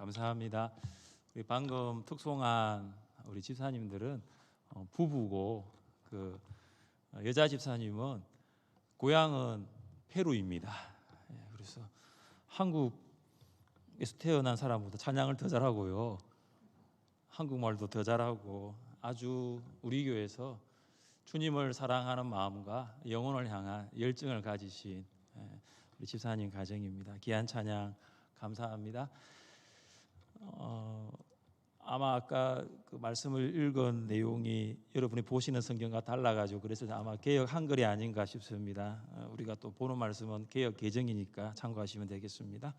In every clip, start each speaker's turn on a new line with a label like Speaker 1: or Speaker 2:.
Speaker 1: 감사합니다. 우리 방금 특송한 우리 집사님들은 부부고 그 여자 집사님은 고향은 페루입니다. 그래서 한국에서 태어난 사람보다 찬양을 더 잘하고요, 한국말도 더 잘하고 아주 우리 교회에서 주님을 사랑하는 마음과 영혼을 향한 열정을 가지신 우리 집사님 가정입니다. 귀한 찬양 감사합니다. 아마 아까 그 말씀을 읽은 내용이 여러분이 보시는 성경과 달라가지고 그래서 아마 개역 한글이 아닌가 싶습니다. 우리가 또 보는 말씀은 개역 개정이니까 참고하시면 되겠습니다.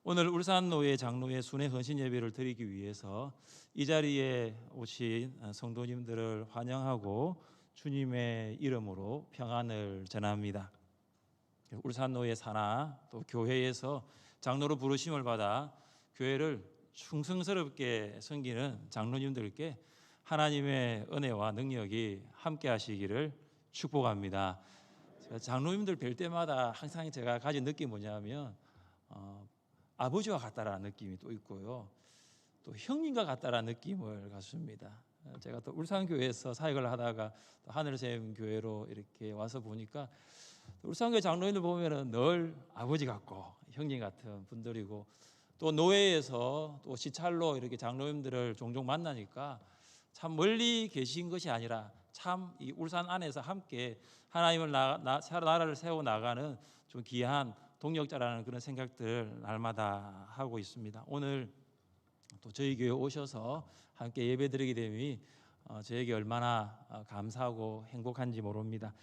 Speaker 1: 오늘 울산노회 장로회 순회 헌신 예배를 드리기 위해서 이 자리에 오신 성도님들을 환영하고 주님의 이름으로 평안을 전합니다. 울산노회 산하 또 교회에서 장로로 부르심을 받아 교회를 충성스럽게 섬기는 장로님들께 하나님의 은혜와 능력이 함께 하시기를 축복합니다. 장로님들 뵐 때마다 항상 제가 가진 느낌이 뭐냐면 아버지와 같다라는 느낌이 또 있고요, 또 형님과 같다라는 느낌을 갖습니다. 제가 또 울산교회에서 사역을 하다가 또 하늘샘 교회로 이렇게 와서 보니까 울산교회 장로님들 보면은 늘 아버지 같고 형님 같은 분들이고, 또 노회에서 또 시찰로 이렇게 장로님들을 종종 만나니까 참 멀리 계신 것이 아니라 참 이 울산 안에서 함께 하나님을 나라를 세워 나가는 좀 귀한 동력자라는 그런 생각들 날마다 하고 있습니다. 오늘 또 저희 교회 오셔서 함께 예배드리게 됨이 저에게 얼마나 감사하고 행복한지 모릅니다.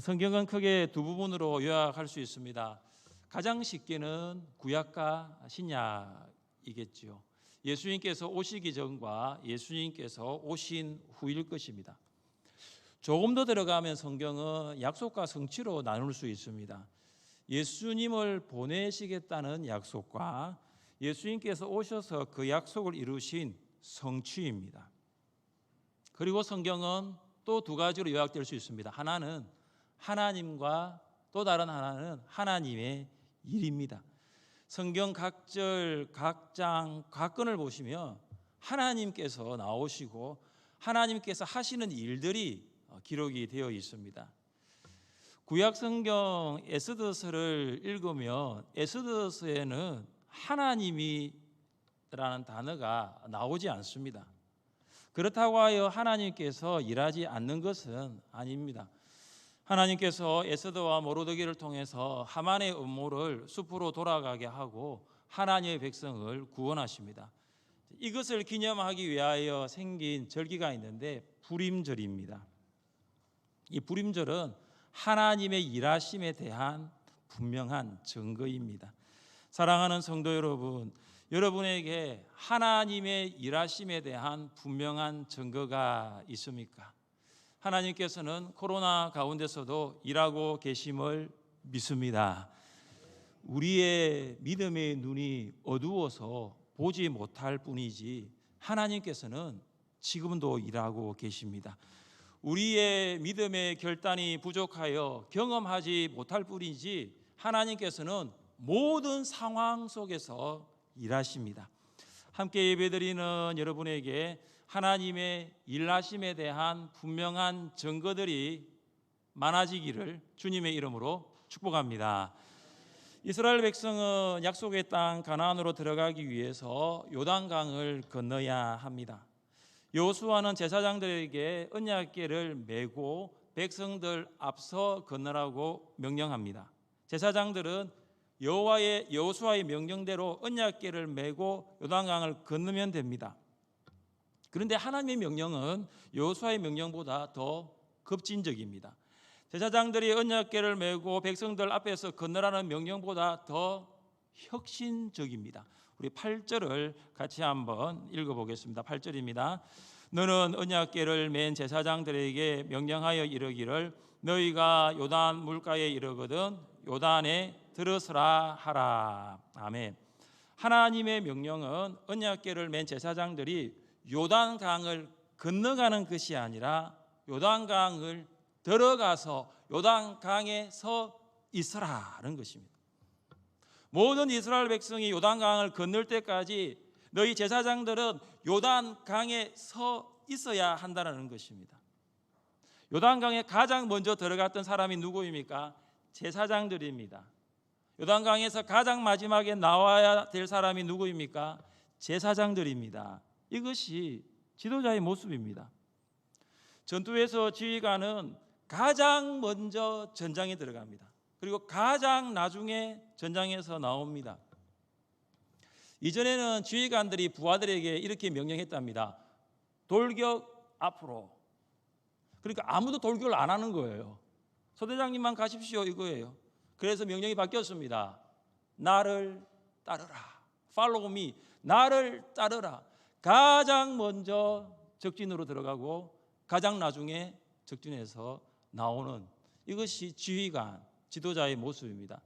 Speaker 1: 성경은 크게 두 부분으로 요약할 수 있습니다. 가장 쉽게는 구약과 신약이겠지요. 예수님께서 오시기 전과 예수님께서 오신 후일 것입니다. 조금 더 들어가면 성경은 약속과 성취로 나눌 수 있습니다. 예수님을 보내시겠다는 약속과 예수님께서 오셔서 그 약속을 이루신 성취입니다. 그리고 성경은 또 두 가지로 요약될 수 있습니다. 하나는 하나님과 또 다른 하나는 하나님의 일입니다. 성경 각 절, 각 장, 각 건을 보시면 하나님께서 나오시고 하나님께서 하시는 일들이 기록이 되어 있습니다. 구약 성경 에스더서를 읽으면 에스더서에는 하나님이라는 단어가 나오지 않습니다. 그렇다고 하여 하나님께서 일하지 않는 것은 아닙니다. 하나님께서 에스더와 모르드게를 통해서 하만의 음모를 숲으로 돌아가게 하고 하나님의 백성을 구원하십니다. 이것을 기념하기 위하여 생긴 절기가 있는데 부림절입니다. 이 부림절은 하나님의 일하심에 대한 분명한 증거입니다. 사랑하는 성도 여러분, 여러분에게 하나님의 일하심에 대한 분명한 증거가 있습니까? 하나님께서는 코로나 가운데서도 일하고 계심을 믿습니다. 우리의 믿음의 눈이 어두워서 보지 못할 뿐이지 하나님께서는 지금도 일하고 계십니다. 우리의 믿음의 결단이 부족하여 경험하지 못할 뿐이지 하나님께서는 모든 상황 속에서 일하십니다. 함께 예배드리는 여러분에게 하나님의 일하심에 대한 분명한 증거들이 많아지기를 주님의 이름으로 축복합니다. 이스라엘 백성은 약속의 땅 가나안으로 들어가기 위해서 요단강을 건너야 합니다. 여호수아는 제사장들에게 언약궤를 메고 백성들 앞서 건너라고 명령합니다. 제사장들은 여호수아의 명령대로 언약궤를 메고 요단강을 건너면 됩니다. 그런데 하나님의 명령은 여호수아의 명령보다 더 급진적입니다. 제사장들이 언약궤를 메고 백성들 앞에서 건너라는 명령보다 더 혁신적입니다. 우리 8절을 같이 한번 읽어보겠습니다. 8절입니다. 너는 언약궤를 맨 제사장들에게 명령하여 이르기를 너희가 요단 물가에 이르거든 요단에 들어서라 하라. 아멘. 하나님의 명령은 언약궤를 맨 제사장들이 요단강을 건너가는 것이 아니라 요단강을 들어가서 요단강에 서 있으라는 것입니다. 모든 이스라엘 백성이 요단강을 건널 때까지 너희 제사장들은 요단강에 서 있어야 한다는 것입니다. 요단강에 가장 먼저 들어갔던 사람이 누구입니까? 제사장들입니다. 요단강에서 가장 마지막에 나와야 될 사람이 누구입니까? 제사장들입니다. 이것이 지도자의 모습입니다. 전투에서 지휘관은 가장 먼저 전장에 들어갑니다. 그리고 가장 나중에 전장에서 나옵니다. 이전에는 지휘관들이 부하들에게 이렇게 명령했답니다. 돌격 앞으로. 그러니까 아무도 돌격을 안 하는 거예요. 소대장님만 가십시오 이거예요. 그래서 명령이 바뀌었습니다. 나를 따르라. Follow me. 나를 따르라. 가장 먼저 적진으로 들어가고 가장 나중에 적진에서 나오는, 이것이 지휘관, 지도자의 모습입니다.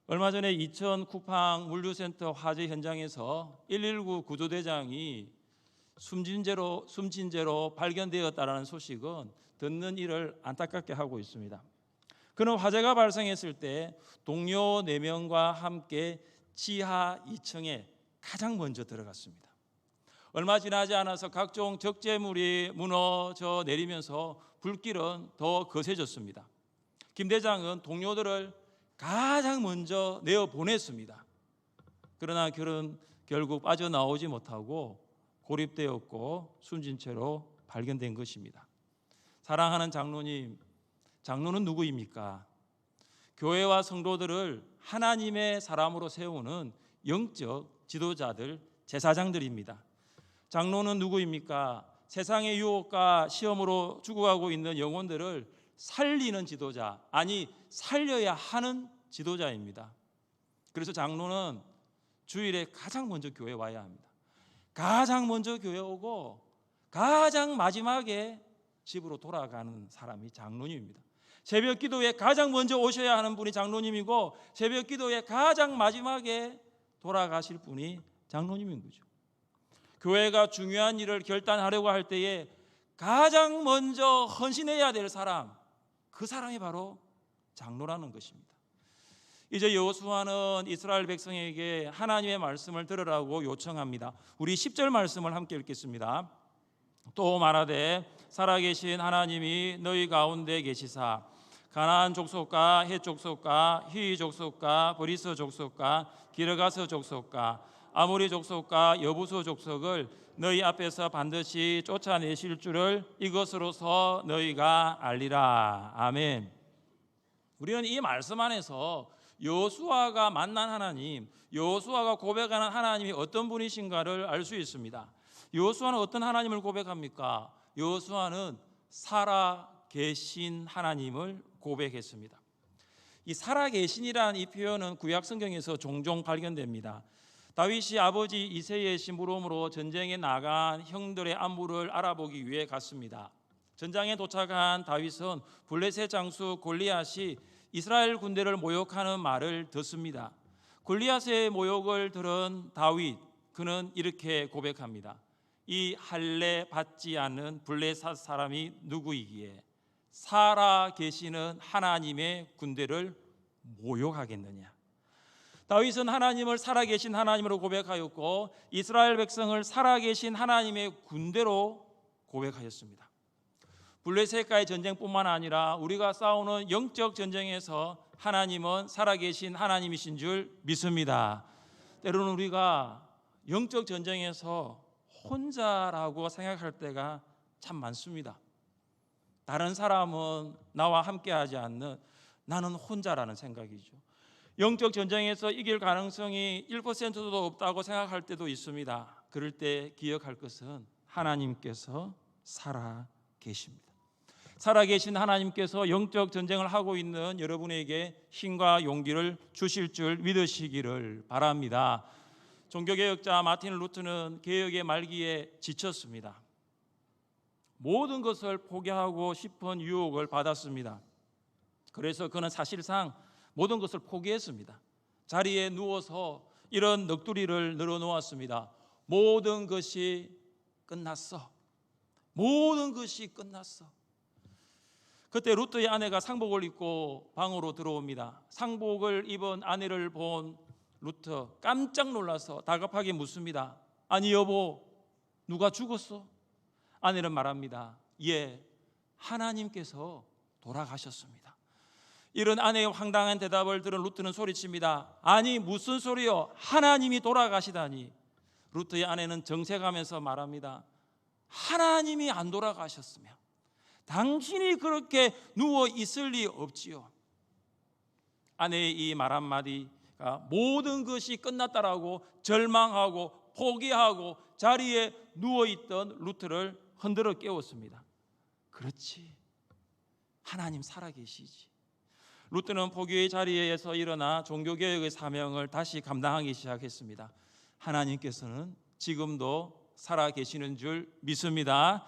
Speaker 1: 얼마 전에 이천 쿠팡 물류센터 화재 현장에서 119 구조대장이 숨진 채로 발견되었다는 소식은 듣는 이를 안타깝게 하고 있습니다. 그는 화재가 발생했을 때 동료 4명과 함께 지하 2층에 가장 먼저 들어갔습니다. 얼마 지나지 않아서 각종 적재물이 무너져 내리면서 불길은 더 거세졌습니다. 김 대장은 동료들을 가장 먼저 내어보냈습니다. 그러나 그는 결국 빠져나오지 못하고 고립되었고 숨진 채로 발견된 것입니다. 사랑하는 장로님, 장로는 누구입니까? 교회와 성도들을 하나님의 사람으로 세우는 영적 지도자들, 제사장들입니다. 장로는 누구입니까? 세상의 유혹과 시험으로 죽어가고 있는 영혼들을 살리는 지도자, 아니 살려야 하는 지도자입니다. 그래서 장로는 주일에 가장 먼저 교회에 와야 합니다. 가장 먼저 교회 오고 가장 마지막에 집으로 돌아가는 사람이 장로님입니다. 새벽 기도에 가장 먼저 오셔야 하는 분이 장로님이고 새벽 기도에 가장 마지막에 돌아가실 분이 장로님인 거죠. 교회가 중요한 일을 결단하려고 할 때에 가장 먼저 헌신해야 될 사람, 그 사람이 바로 장로라는 것입니다. 이제 여호수아는 이스라엘 백성에게 하나님의 말씀을 들으라고 요청합니다. 우리 10절 말씀을 함께 읽겠습니다. 또 말하되 살아계신 하나님이 너희 가운데 계시사 가나안 족속과 헷 족속과 히위 족속과 브리스 족속과 기르가스 족속과 아모리 족속과 여부수 족속을 너희 앞에서 반드시 쫓아내실 줄을 이것으로서 너희가 알리라. 아멘. 우리는 이 말씀 안에서 여호수아가 만난 하나님, 여호수아가 고백하는 하나님이 어떤 분이신가를 알 수 있습니다. 여호수아는 어떤 하나님을 고백합니까? 여호수아는 살아계신 하나님을 고백했습니다. 이 살아계신이라는 이 표현은 구약 성경에서 종종 발견됩니다. 다윗이 아버지 이새의 심부름으로 전쟁에 나간 형들의 안부를 알아보기 위해 갔습니다. 전장에 도착한 다윗은 블레셋 장수 골리앗이 이스라엘 군대를 모욕하는 말을 듣습니다. 골리앗의 모욕을 들은 다윗, 그는 이렇게 고백합니다. 이 할례 받지 않는 블레셋 사람이 누구이기에 살아 계시는 하나님의 군대를 모욕하겠느냐. 다윗은 하나님을 살아계신 하나님으로 고백하였고 이스라엘 백성을 살아계신 하나님의 군대로 고백하였습니다. 블레셋과의 전쟁뿐만 아니라 우리가 싸우는 영적 전쟁에서 하나님은 살아계신 하나님이신 줄 믿습니다. 때로는 우리가 영적 전쟁에서 혼자라고 생각할 때가 참 많습니다. 다른 사람은 나와 함께하지 않는, 나는 혼자라는 생각이죠. 영적 전쟁에서 이길 가능성이 1%도 없다고 생각할 때도 있습니다. 그럴 때 기억할 것은 하나님께서 살아 계십니다. 살아계신 하나님께서 영적 전쟁을 하고 있는 여러분에게 힘과 용기를 주실 줄 믿으시기를 바랍니다. 종교개혁자 마틴 루터는 개혁의 말기에 지쳤습니다. 모든 것을 포기하고 싶은 유혹을 받았습니다. 그래서 그는 사실상 모든 것을 포기했습니다. 자리에 누워서 이런 넋두리를 늘어놓았습니다. 모든 것이 끝났어. 모든 것이 끝났어. 그때 루터의 아내가 상복을 입고 방으로 들어옵니다. 상복을 입은 아내를 본 루트 깜짝 놀라서 다급하게 묻습니다. 아니 여보, 누가 죽었어? 아내는 말합니다. 예, 하나님께서 돌아가셨습니다. 이런 아내의 황당한 대답을 들은 루트는 소리칩니다. 아니 무슨 소리요? 하나님이 돌아가시다니. 루트의 아내는 정색하면서 말합니다. 하나님이 안 돌아가셨으면 당신이 그렇게 누워 있을 리 없지요. 아내의 이 말 한마디가 모든 것이 끝났다라고 절망하고 포기하고 자리에 누워있던 루트를 흔들어 깨웠습니다. 그렇지, 하나님 살아계시지. 루트는 포기의 자리에서 일어나 종교개혁의 사명을 다시 감당하기 시작했습니다. 하나님께서는 지금도 살아계시는 줄 믿습니다.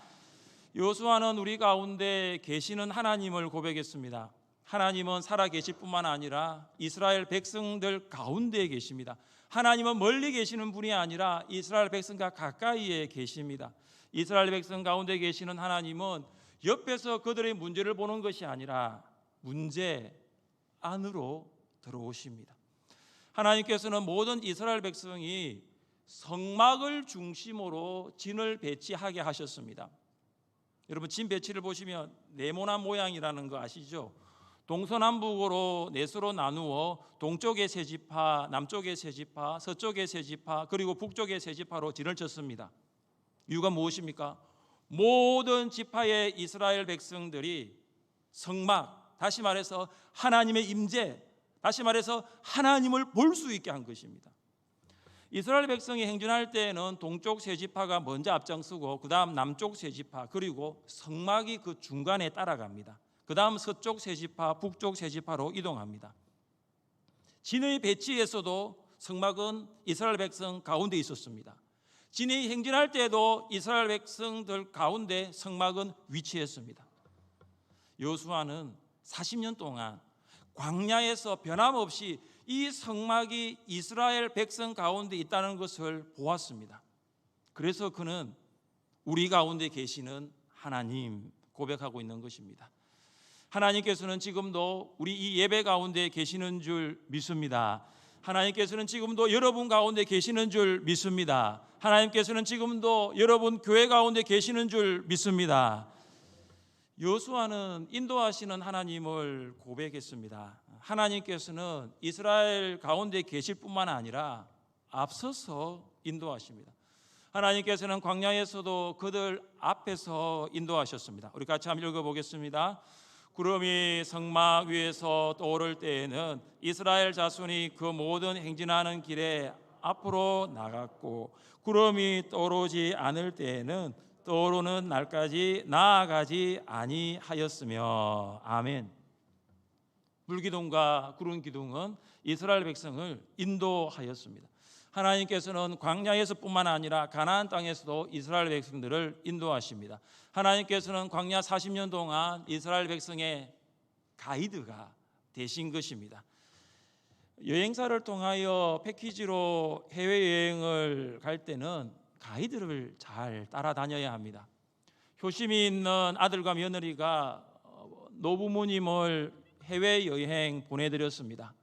Speaker 1: 여호수아는 우리 가운데 계시는 하나님을 고백했습니다. 하나님은 살아계실 뿐만 아니라 이스라엘 백성들 가운데에 계십니다. 하나님은 멀리 계시는 분이 아니라 이스라엘 백성과 가까이에 계십니다. 이스라엘 백성 가운데 계시는 하나님은 옆에서 그들의 문제를 보는 것이 아니라 문제 안으로 들어오십니다. 하나님께서는 모든 이스라엘 백성이 성막을 중심으로 진을 배치하게 하셨습니다. 여러분, 진 배치를 보시면 네모난 모양이라는 거 아시죠? 동서남북으로 넷으로 나누어 동쪽에 세 지파, 남쪽에 세 지파, 서쪽에 세 지파, 그리고 북쪽에 세 지파로 진을 쳤습니다. 이유가 무엇입니까? 모든 지파의 이스라엘 백성들이 성막, 다시 말해서 하나님의 임재, 다시 말해서 하나님을 볼 수 있게 한 것입니다. 이스라엘 백성이 행진할 때에는 동쪽 세 지파가 먼저 앞장서고 그 다음 남쪽 세 지파, 그리고 성막이 그 중간에 따라갑니다. 그 다음 서쪽 세 지파, 북쪽 세 지파로 이동합니다. 진의 배치에서도 성막은 이스라엘 백성 가운데 있었습니다. 진이 행진할 때에도 이스라엘 백성들 가운데 성막은 위치했습니다. 여호수아는 40년 동안 광야에서 변함없이 이 성막이 이스라엘 백성 가운데 있다는 것을 보았습니다. 그래서 그는 우리 가운데 계시는 하나님 고백하고 있는 것입니다. 하나님께서는 지금도 우리 이 예배 가운데 계시는 줄 믿습니다. 하나님께서는 지금도 여러분 가운데 계시는 줄 믿습니다. 하나님께서는 지금도 여러분 교회 가운데 계시는 줄 믿습니다. 여호수아는 인도하시는 하나님을 고백했습니다. 하나님께서는 이스라엘 가운데 계실 뿐만 아니라 앞서서 인도하십니다. 하나님께서는 광야에서도 그들 앞에서 인도하셨습니다. 우리 같이 한번 읽어보겠습니다. 구름이 성막 위에서 떠오를 때에는 이스라엘 자손이 그 모든 행진하는 길에 앞으로 나갔고, 구름이 떠오르지 않을 때에는 떠오르는 날까지 나아가지 아니하였으며. 아멘. 물기둥과 구름 기둥은 이스라엘 백성을 인도하였습니다. 하나님께서는 광야에서뿐만 아니라 가나안 땅에서도 이스라엘 백성들을 인도하십니다. 하나님께서는 광야 40년 동안 이스라엘 백성의 가이드가 되신 것입니다. 여행사를 통하여 패키지로 해외여행을 갈 때는 가이드를 잘 따라다녀야 합니다. 효심이 있는 아들과 며느리가 노부모님을 해외여행 보내드렸습니다.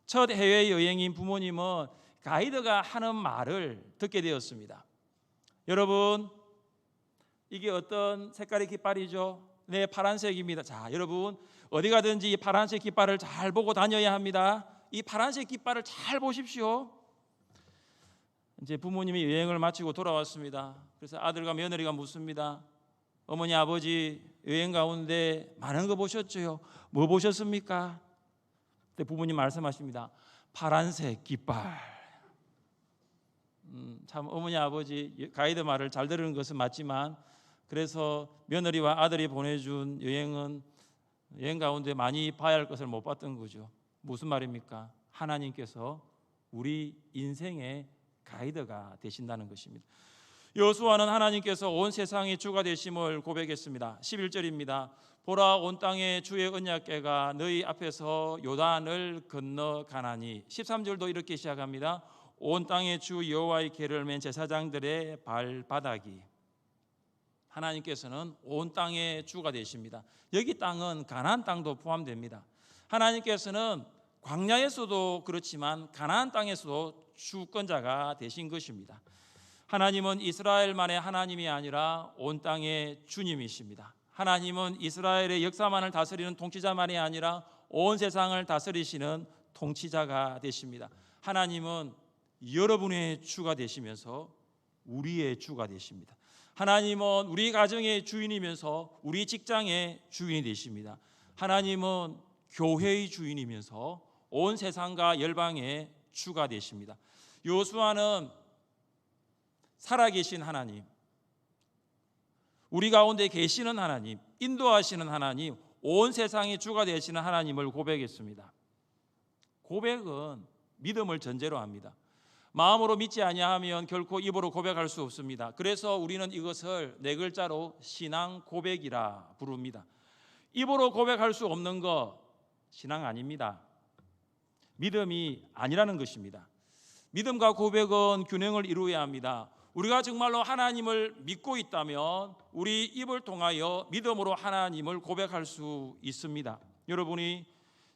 Speaker 1: 첫 해외여행인 부모님은 가이드가 하는 말을 듣게 되었습니다. 여러분, 이게 어떤 색깔의 깃발이죠? 네, 파란색입니다. 자, 여러분, 어디 가든지 이 파란색 깃발을 잘 보고 다녀야 합니다. 이 파란색 깃발을 잘 보십시오. 이제 부모님이 여행을 마치고 돌아왔습니다. 그래서 아들과 며느리가 묻습니다. 어머니, 아버지, 여행 가운데 많은 거 보셨죠? 뭐 보셨습니까? 그때 부모님 말씀하십니다. 파란색 깃발. 참 어머니 아버지 가이드 말을 잘 들은 것은 맞지만, 그래서 며느리와 아들이 보내준 여행은 여행 가운데 많이 봐야 할 것을 못 봤던 거죠. 무슨 말입니까? 하나님께서 우리 인생의 가이드가 되신다는 것입니다. 여호수아는 하나님께서 온 세상의 주가 되심을 고백했습니다. 11절입니다. 보라, 온 땅에 주의 언약궤가 너희 앞에서 요단을 건너가나니. 13절도 이렇게 시작합니다. 온 땅에 주 여호와의 궤를 맨 제사장들의 발바닥이. 하나님께서는 온 땅의 주가 되십니다. 여기 땅은 가나안 땅도 포함됩니다. 하나님께서는 광야에서도 그렇지만 가나안 땅에서도 주권자가 되신 것입니다. 하나님은 이스라엘만의 하나님이 아니라 온 땅의 주님이십니다. 하나님은 이스라엘의 역사만을 다스리는 통치자만이 아니라 온 세상을 다스리시는 통치자가 되십니다. 하나님은 여러분의 주가 되시면서 우리의 주가 되십니다. 하나님은 우리 가정의 주인이면서 우리 직장의 주인이 되십니다. 하나님은 교회의 주인이면서 온 세상과 열방의 주가 되십니다. 여호수아는 살아계신 하나님, 우리 가운데 계시는 하나님, 인도하시는 하나님, 온 세상의 주가 되시는 하나님을 고백했습니다. 고백은 믿음을 전제로 합니다. 마음으로 믿지 아니하면 결코 입으로 고백할 수 없습니다. 그래서 우리는 이것을 네 글자로 신앙 고백이라 부릅니다. 입으로 고백할 수 없는 거 신앙 아닙니다. 믿음이 아니라는 것입니다. 믿음과 고백은 균형을 이루어야 합니다. 우리가 정말로 하나님을 믿고 있다면 우리 입을 통하여 믿음으로 하나님을 고백할 수 있습니다. 여러분이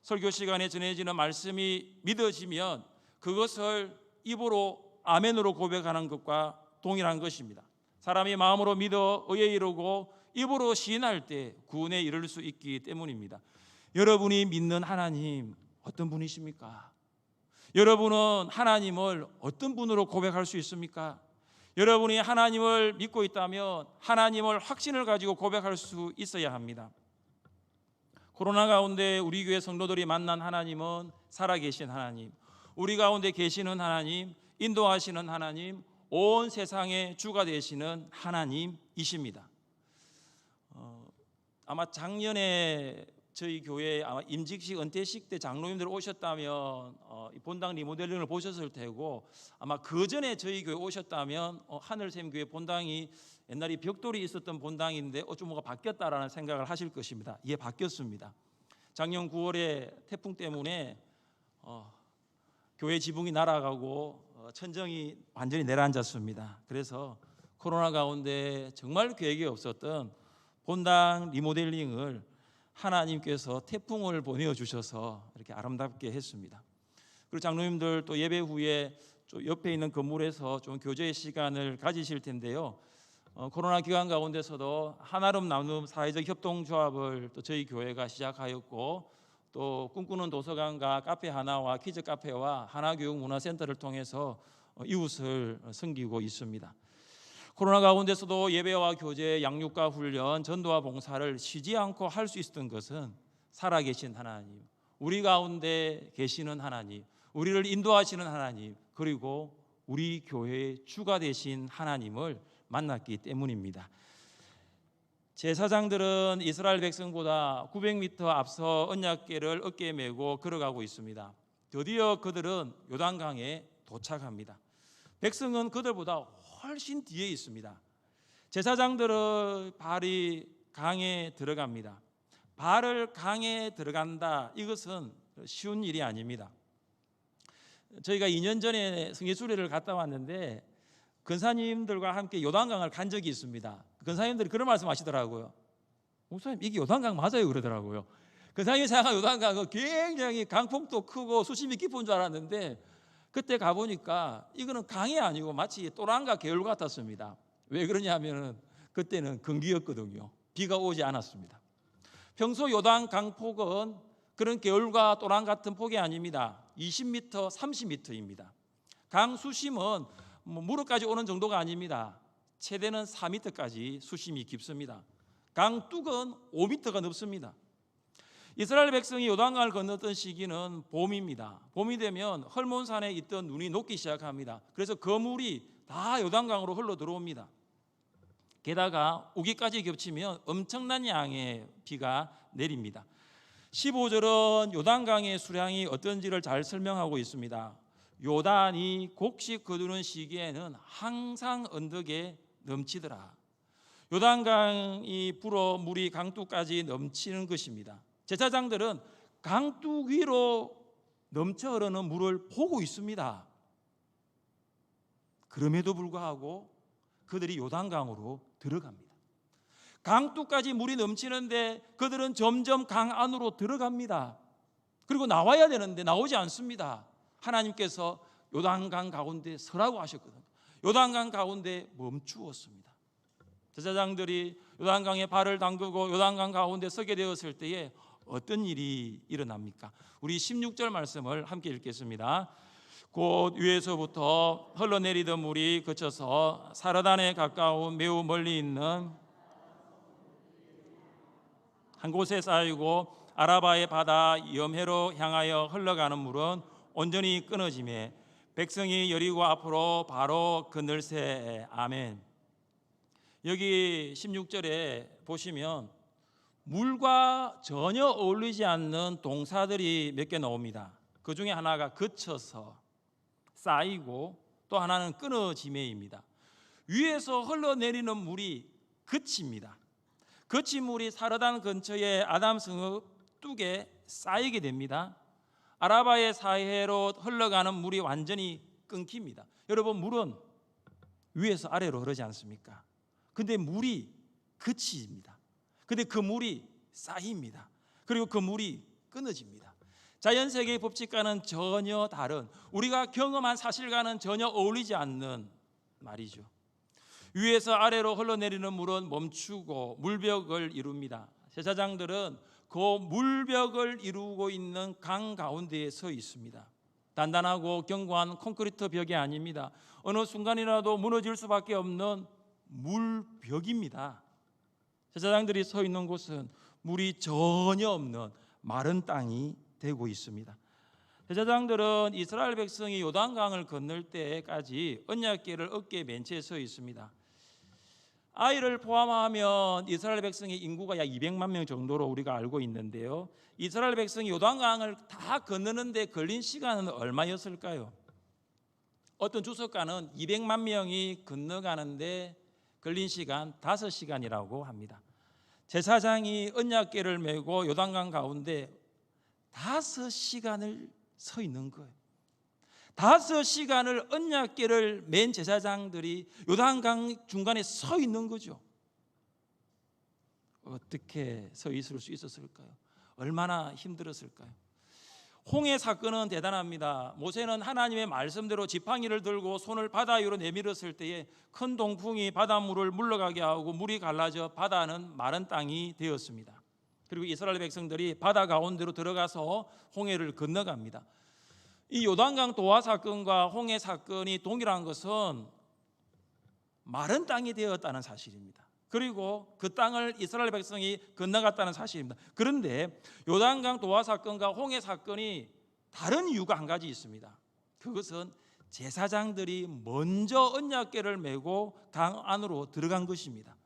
Speaker 1: 설교 시간에 전해지는 말씀이 믿어지면 그것을 입으로 아멘으로 고백하는 것과 동일한 것입니다. 사람이 마음으로 믿어 의에 이르고 입으로 시인할 때 구원에 이를 수 있기 때문입니다. 여러분이 믿는 하나님 어떤 분이십니까? 여러분은 하나님을 어떤 분으로 고백할 수 있습니까? 여러분이 하나님을 믿고 있다면 하나님을 확신을 가지고 고백할 수 있어야 합니다. 코로나 가운데 우리 교회 성도들이 만난 하나님은 살아계신 하나님, 우리 가운데 계시는 하나님, 인도하시는 하나님, 온 세상의 주가 되시는 하나님이십니다. 아마 작년에 저희 교회 아마 임직식 은퇴식 때 장로님들 오셨다면 본당 리모델링을 보셨을 테고, 아마 그 전에 저희 교회 오셨다면 하늘샘교회 본당이 옛날에 벽돌이 있었던 본당인데 어쩜 뭐가 바뀌었다라는 생각을 하실 것입니다. 예, 바뀌었습니다. 작년 9월에 태풍 때문에 교회 지붕이 날아가고 천정이 완전히 내려앉았습니다. 그래서 코로나 가운데 정말 계획이 없었던 본당 리모델링을 하나님께서 태풍을 보내주셔서 이렇게 아름답게 했습니다. 그리고 장로님들 또 예배 후에 옆에 있는 건물에서 좀 교제의 시간을 가지실 텐데요. 코로나 기간 가운데서도 한아름 나눔 사회적 협동조합을 또 저희 교회가 시작하였고, 또 꿈꾸는 도서관과 카페 하나와 키즈 카페와 하나교육문화센터를 통해서 이웃을 섬기고 있습니다. 코로나 가운데서도 예배와 교제, 양육과 훈련, 전도와 봉사를 쉬지 않고 할 수 있었던 것은 살아계신 하나님, 우리 가운데 계시는 하나님, 우리를 인도하시는 하나님, 그리고 우리 교회의 주가 되신 하나님을 만났기 때문입니다. 제사장들은 이스라엘 백성보다 900m 앞서 언약궤를 어깨에 메고 걸어가고 있습니다. 드디어 그들은 요단강에 도착합니다. 백성은 그들보다 훨씬 뒤에 있습니다. 제사장들의 발이 강에 들어갑니다. 발을 강에 들어간다, 이것은 쉬운 일이 아닙니다. 저희가 2년 전에 성지순례를 갔다 왔는데 근사님들과 함께 요단강을 간 적이 있습니다. 근사님들이 그런 말씀 하시더라고요. 목사님, 이게 요단강 맞아요? 그러더라고요. 근사님이 생각한 요단강은 굉장히 강폭도 크고 수심이 깊은 줄 알았는데 그때 가보니까 이거는 강이 아니고 마치 또랑과 개울 같았습니다. 왜 그러냐면 그때는 건기였거든요. 비가 오지 않았습니다. 평소 요단 강폭은 그런 개울과 또랑 같은 폭이 아닙니다. 20m, 30m입니다. 강 수심은 무릎까지 오는 정도가 아닙니다. 최대는 4m까지 수심이 깊습니다. 강 뚝은 5m가 넘습니다. 이스라엘 백성이 요단강을 건넜던 시기는 봄입니다. 봄이 되면 헐몬산에 있던 눈이 녹기 시작합니다. 그래서 그 물이 다 요단강으로 흘러 들어옵니다. 게다가 우기까지 겹치면 엄청난 양의 비가 내립니다. 15절은 요단강의 수량이 어떤지를 잘 설명하고 있습니다. 요단이 곡식 거두는 시기에는 항상 언덕에 넘치더라. 요단강이 불어 물이 강둑까지 넘치는 것입니다. 제사장들은 강둑 위로 넘쳐 흐르는 물을 보고 있습니다. 그럼에도 불구하고 그들이 요단강으로 들어갑니다. 강둑까지 물이 넘치는데 그들은 점점 강 안으로 들어갑니다. 그리고 나와야 되는데 나오지 않습니다. 하나님께서 요단강 가운데 서라고 하셨거든요. 요단강 가운데 멈추었습니다. 제사장들이 요단강에 발을 담그고 요단강 가운데 서게 되었을 때에 어떤 일이 일어납니까? 우리 16절 말씀을 함께 읽겠습니다. 곧 위에서부터 흘러내리던 물이 그쳐서 사르단에 가까운 매우 멀리 있는 한 곳에 쌓이고 아라바의 바다 염해로 향하여 흘러가는 물은 온전히 끊어지매 백성이 여리고 앞으로 바로 건널세. 아멘. 여기 16절에 보시면 물과 전혀 어울리지 않는 동사들이 몇 개 나옵니다. 그 중에 하나가 그쳐서, 쌓이고, 또 하나는 끊어짐에입니다. 위에서 흘러내리는 물이 그칩니다. 그친 물이 사르단 근처의 아담성읍 뚝에 쌓이게 됩니다. 아라바의 사해로 흘러가는 물이 완전히 끊깁니다. 여러분, 물은 위에서 아래로 흐르지 않습니까? 근데 물이 그칩니다. 근데 그 물이 쌓입니다. 그리고 그 물이 끊어집니다. 자연세계의 법칙과는 전혀 다른, 우리가 경험한 사실과는 전혀 어울리지 않는 말이죠. 위에서 아래로 흘러내리는 물은 멈추고 물벽을 이룹니다. 제사장들은 그 물벽을 이루고 있는 강 가운데에 서 있습니다. 단단하고 견고한 콘크리트 벽이 아닙니다. 어느 순간이라도 무너질 수밖에 없는 물벽입니다. 제사장들이 서 있는 곳은 물이 전혀 없는 마른 땅이 되고 있습니다. 제사장들은 이스라엘 백성이 요단강을 건널 때까지 언약궤를 어깨에 맨 채 서 있습니다. 아이를 포함하면 이스라엘 백성의 인구가 약 200만 명 정도로 우리가 알고 있는데요. 이스라엘 백성이 요단강을 다 건너는데 걸린 시간은 얼마였을까요? 어떤 주석가는 200만 명이 건너가는데 걸린 시간 5시간이라고 합니다. 제사장이 언약궤를 메고 요단강 가운데 5시간을 서 있는 거예요. 5시간을 언약궤를 맨 제사장들이 요단강 중간에 서 있는 거죠. 어떻게 서 있을 수 있었을까요? 얼마나 힘들었을까요? 홍해 사건은 대단합니다. 모세는 하나님의 말씀대로 지팡이를 들고 손을 바다 위로 내밀었을 때에 큰 동풍이 바닷물을 물러가게 하고 물이 갈라져 바다는 마른 땅이 되었습니다. 그리고 이스라엘 백성들이 바다 가운데로 들어가서 홍해를 건너갑니다. 이 요단강 도화 사건과 홍해 사건이 동일한 것은 마른 땅이 되었다는 사실입니다. 그리고 그 땅을 이스라엘 백성이 건너갔다는 사실입니다. 그런데 요단강 도화 사건과 홍해 사건이 다른 이유가 한 가지 있습니다. 그것은 제사장들이 먼저 언약궤를 메고 강 안으로 들어간 것입니다.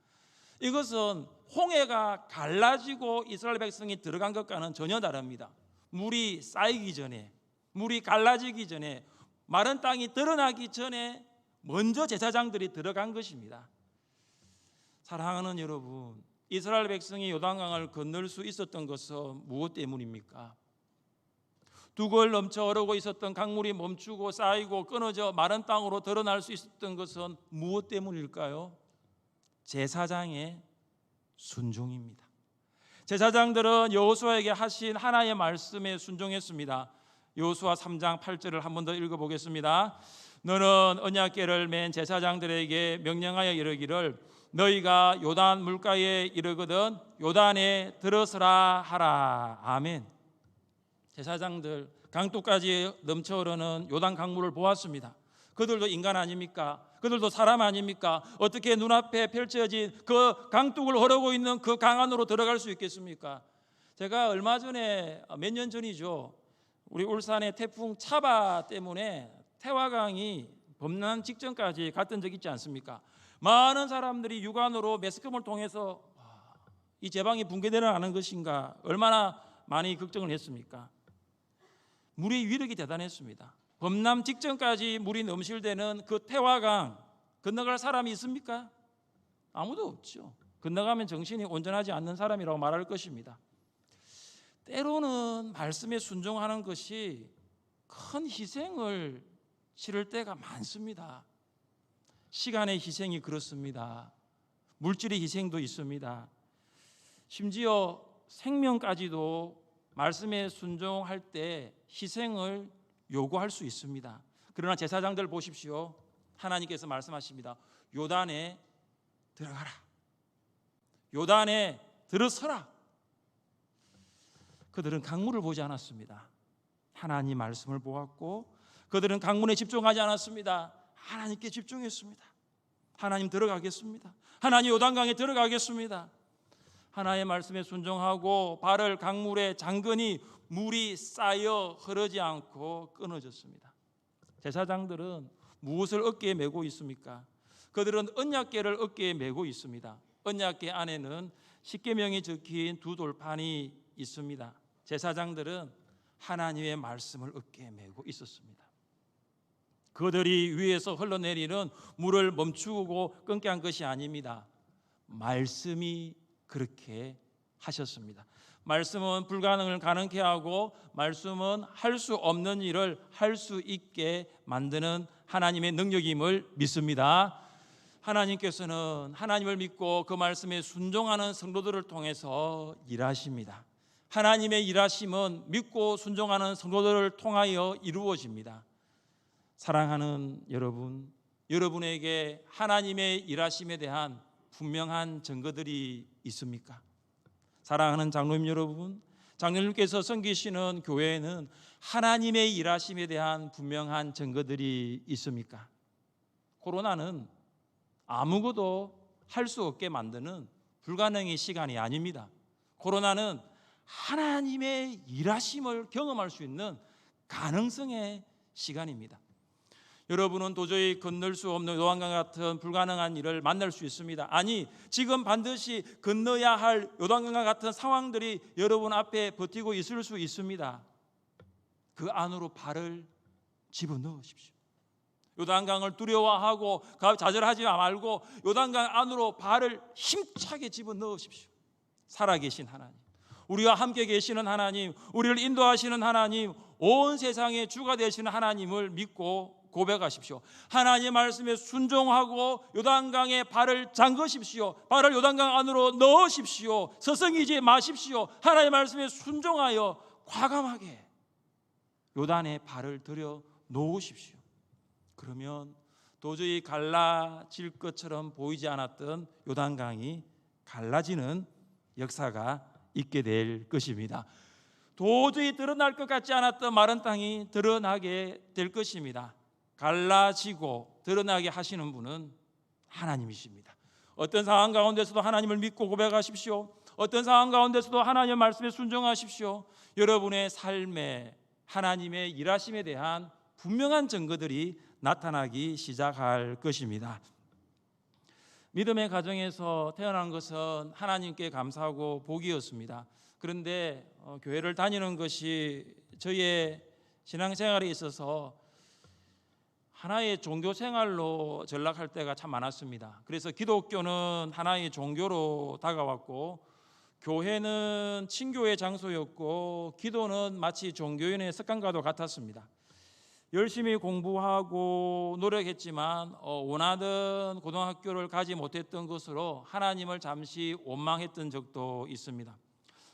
Speaker 1: 이것은 홍해가 갈라지고 이스라엘 백성이 들어간 것과는 전혀 다릅니다. 물이 쌓이기 전에, 물이 갈라지기 전에, 마른 땅이 드러나기 전에 먼저 제사장들이 들어간 것입니다. 사랑하는 여러분, 이스라엘 백성이 요단강을 건널 수 있었던 것은 무엇 때문입니까? 두 골 넘쳐 흐르고 있었던 강물이 멈추고 쌓이고 끊어져 마른 땅으로 드러날 수 있었던 것은 무엇 때문일까요? 제사장의 순종입니다. 제사장들은 여호수아에게 하신 하나님의 말씀에 순종했습니다. 여호수아 3장 8절을 한 번 더 읽어보겠습니다. 너는 언약궤를 맨 제사장들에게 명령하여 이르기를 너희가 요단 물가에 이르거든 요단에 들어서라 하라. 아멘. 제사장들 강둑까지 넘쳐 흐르는 요단 강물을 보았습니다. 그들도 인간 아닙니까? 그들도 사람 아닙니까? 어떻게 눈앞에 펼쳐진 그 강둑을 흐르고 있는 그 강 안으로 들어갈 수 있겠습니까? 제가 얼마 전에, 몇 년 전이죠, 우리 울산의 태풍 차바 때문에 태화강이 범람 직전까지 갔던 적 있지 않습니까? 많은 사람들이 육안으로 매스컴을 통해서 이 제방이 붕괴되는 것인가 얼마나 많이 걱정을 했습니까? 물의 위력이 대단했습니다. 범람 직전까지 물이 넘실대는 그 태화강 건너갈 사람이 있습니까? 아무도 없죠. 건너가면 정신이 온전하지 않는 사람이라고 말할 것입니다. 때로는 말씀에 순종하는 것이 큰 희생을 치를 때가 많습니다. 시간의 희생이 그렇습니다. 물질의 희생도 있습니다. 심지어 생명까지도 말씀에 순종할 때 희생을 요구할 수 있습니다. 그러나 제사장들 보십시오. 하나님께서 말씀하십니다. 요단에 들어가라. 요단에 들어서라. 그들은 강물을 보지 않았습니다. 하나님 말씀을 보았고 그들은 강물에 집중하지 않았습니다. 하나님께 집중했습니다. 하나님 들어가겠습니다. 하나님 요단강에 들어가겠습니다. 하나님의 말씀에 순종하고 발을 강물에 잠그니 물이 쌓여 흐르지 않고 끊어졌습니다. 제사장들은 무엇을 어깨에 메고 있습니까? 그들은 언약궤를 어깨에 메고 있습니다. 언약궤 안에는 십계명이 적힌 두 돌판이 있습니다. 제사장들은 하나님의 말씀을 어깨에 메고 있었습니다. 그들이 위에서 흘러내리는 물을 멈추고 끊게 한 것이 아닙니다. 말씀이 그렇게 하셨습니다. 말씀은 불가능을 가능케 하고 말씀은 할 수 없는 일을 할 수 있게 만드는 하나님의 능력임을 믿습니다. 하나님께서는 하나님을 믿고 그 말씀에 순종하는 성도들을 통해서 일하십니다. 하나님의 일하심은 믿고 순종하는 성도들을 통하여 이루어집니다. 사랑하는 여러분, 여러분에게 하나님의 일하심에 대한 분명한 증거들이 있습니까? 사랑하는 장로님 여러분, 장로님께서 섬기시는 교회에는 하나님의 일하심에 대한 분명한 증거들이 있습니까? 코로나는 아무것도 할 수 없게 만드는 불가능의 시간이 아닙니다. 코로나는 하나님의 일하심을 경험할 수 있는 가능성의 시간입니다. 여러분은 도저히 건널 수 없는 요단강 같은 불가능한 일을 만날 수 있습니다. 아니, 지금 반드시 건너야 할 요단강과 같은 상황들이 여러분 앞에 버티고 있을 수 있습니다. 그 안으로 발을 집어넣으십시오. 요단강을 두려워하고 좌절하지 말고 요단강 안으로 발을 힘차게 집어넣으십시오. 살아계신 하나님, 우리와 함께 계시는 하나님, 우리를 인도하시는 하나님, 온 세상의 주가 되시는 하나님을 믿고 고백하십시오. 하나님의 말씀에 순종하고 요단강에 발을 잠그십시오. 발을 요단강 안으로 넣으십시오. 서성이지 마십시오. 하나님의 말씀에 순종하여 과감하게 요단에 발을 들여 놓으십시오. 그러면 도저히 갈라질 것처럼 보이지 않았던 요단강이 갈라지는 역사가 있게 될 것입니다. 도저히 드러날 것 같지 않았던 마른 땅이 드러나게 될 것입니다. 갈라지고 드러나게 하시는 분은 하나님이십니다. 어떤 상황 가운데서도 하나님을 믿고 고백하십시오. 어떤 상황 가운데서도 하나님의 말씀에 순종하십시오. 여러분의 삶에 하나님의 일하심에 대한 분명한 증거들이 나타나기 시작할 것입니다. 믿음의 가정에서 태어난 것은 하나님께 감사하고 복이었습니다. 그런데 교회를 다니는 것이 저의 신앙생활에 있어서 하나의 종교 생활로 전락할 때가 참 많았습니다. 그래서 기독교는 하나의 종교로 다가왔고 교회는 친교의 장소였고 기도는 마치 종교인의 습관과도 같았습니다. 열심히 공부하고 노력했지만 원하던 고등학교를 가지 못했던 것으로 하나님을 잠시 원망했던 적도 있습니다.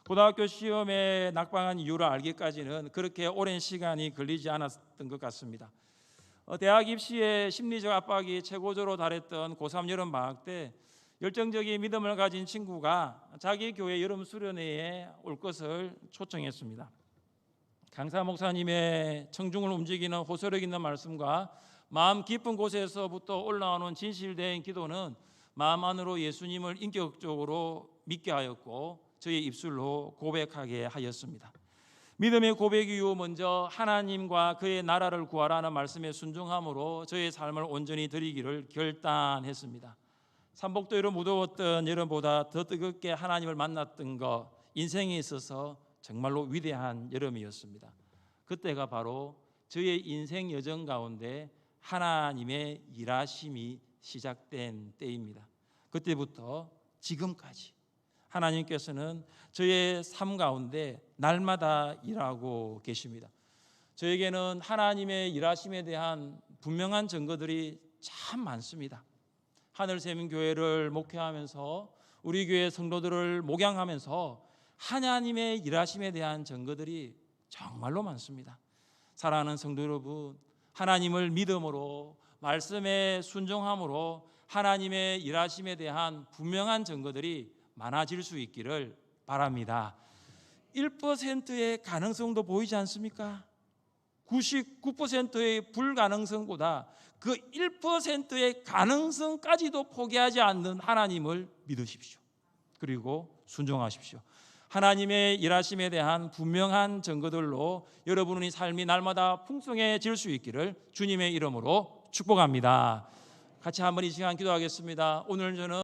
Speaker 1: 고등학교 시험에 낙방한 이유를 알기까지는 그렇게 오랜 시간이 걸리지 않았던 것 같습니다. 대학 입시에 심리적 압박이 최고조로 달했던 고3 여름방학 때 열정적인 믿음을 가진 친구가 자기 교회 여름 수련회에 올 것을 초청했습니다. 강사 목사님의 청중을 움직이는 호소력 있는 말씀과 마음 깊은 곳에서부터 올라오는 진실된 기도는 마음 안으로 예수님을 인격적으로 믿게 하였고 저의 입술로 고백하게 하였습니다. 믿음의 고백 이후 먼저 하나님과 그의 나라를 구하라는 말씀에 순종함으로 저의 삶을 온전히 드리기를 결단했습니다. 삼복도로 무더웠던 여름보다 더 뜨겁게 하나님을 만났던 것, 인생에 있어서 정말로 위대한 여름이었습니다. 그때가 바로 저의 인생 여정 가운데 하나님의 일하심이 시작된 때입니다. 그때부터 지금까지 하나님께서는 저의 삶 가운데 날마다 일하고 계십니다. 저에게는 하나님의 일하심에 대한 분명한 증거들이 참 많습니다. 하늘샘교회를 목회하면서 우리 교회 성도들을 목양하면서 하나님의 일하심에 대한 증거들이 정말로 많습니다. 사랑하는 성도 여러분, 하나님을 믿음으로 말씀에 순종함으로 하나님의 일하심에 대한 분명한 증거들이 많아질 수 있기를 바랍니다. 1%의 가능성도 보이지 않습니까? 99%의 불가능성보다 그 1%의 가능성까지도 포기하지 않는 하나님을 믿으십시오. 그리고 순종하십시오. 하나님의 일하심에 대한 분명한 증거들로 여러분의 삶이 날마다 풍성해질 수 있기를 주님의 이름으로 축복합니다. 같이 한번 이 시간 기도하겠습니다. 오늘 저는